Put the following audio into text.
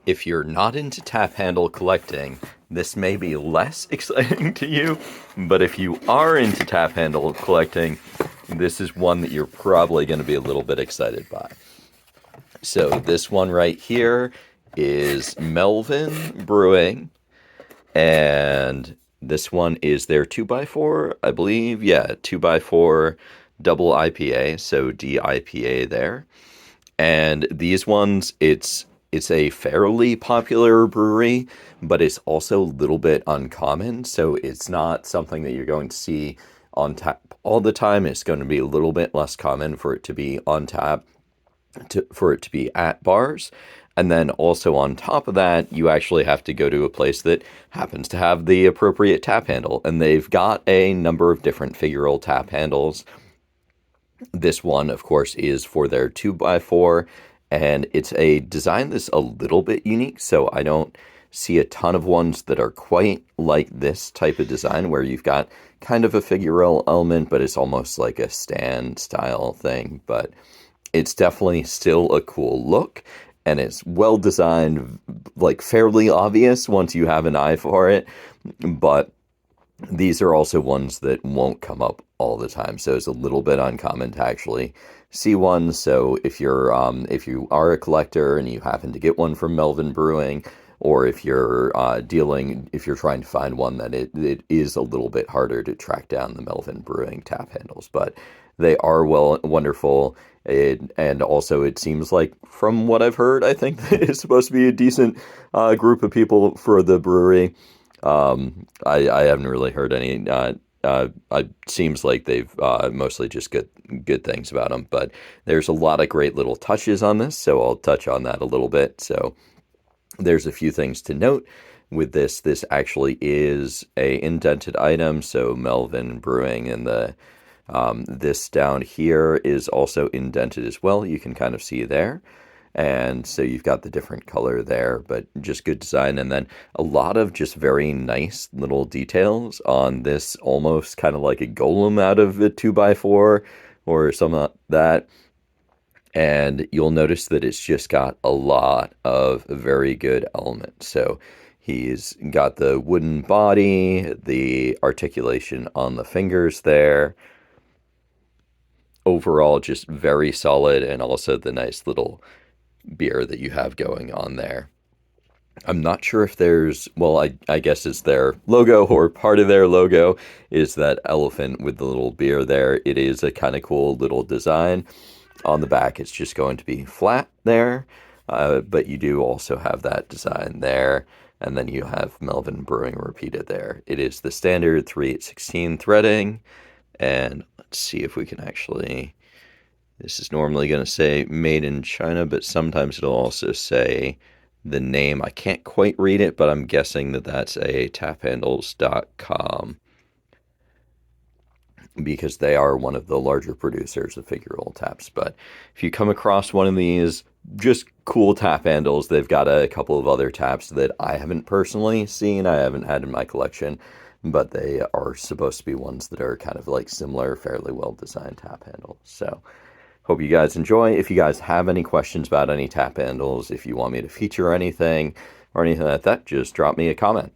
If you're not into tap handle collecting, this may be less exciting to you, but if you are into tap handle collecting, this is one that you're probably going to be a little bit excited by. So this one right here is Melvin Brewing, and this one is their 2x4, I believe. Yeah, 2x4 double IPA, so DIPA there. And these ones, it's a fairly popular brewery, but it's also a little bit uncommon. So it's not something that you're going to see on tap all the time. It's going to be a little bit less common for it to be on tap, for it to be at bars. And then also on top of that, you actually have to go to a place that happens to have the appropriate tap handle. And they've got a number of different figural tap handles. This one, of course, is for their 2x4, and it's a design that's a little bit unique. So I don't see a ton of ones that are quite like this type of design where you've got kind of a figural element, but it's almost like a stand style thing. But it's definitely still a cool look, and it's well designed, like fairly obvious once you have an eye for it. But these are also ones that won't come up all the time, so it's a little bit uncommon to actually see one. So if you are a collector and you happen to get one from Melvin Brewing, or if you're if you're trying to find one, then it is a little bit harder to track down the Melvin Brewing tap handles, but they are wonderful. And also, it seems like, from what I've heard, I think it's supposed to be a decent group of people for the brewery. I haven't really heard any. It seems like they've mostly just good things about them. But there's a lot of great little touches on this, so I'll touch on that a little bit. So there's a few things to note with this. This actually is a indented item, so Melvin Brewing and the this down here is also indented as well. You can kind of see there. And so you've got the different color there, but just good design. And then a lot of just very nice little details on this, almost kind of like a golem out of a 2x4 or something like that. And you'll notice that it's just got a lot of very good elements. So he's got the wooden body, the articulation on the fingers there. Overall, just very solid, and also the nice little beer that you have going on there. I'm not sure if there's, well, I guess it's their logo, or part of their logo is that elephant with the little beer there. It is a kind of cool little design. On the back, it's just going to be flat there, but you do also have that design there. And then you have Melvin Brewing repeated there. It is the standard 3/816 threading. And let's see if we can actually, this is normally going to say made in China, but sometimes it'll also say the name. I can't quite read it, but I'm guessing that that's a taphandles.com, because they are one of the larger producers of figural taps. But if you come across one of these just cool tap handles, they've got a couple of other taps that I haven't personally seen, I haven't had in my collection, but they are supposed to be ones that are kind of like similar, fairly well designed tap handles. So hope you guys enjoy. If you guys have any questions about any tap handles, if you want me to feature anything or anything like that, just drop me a comment.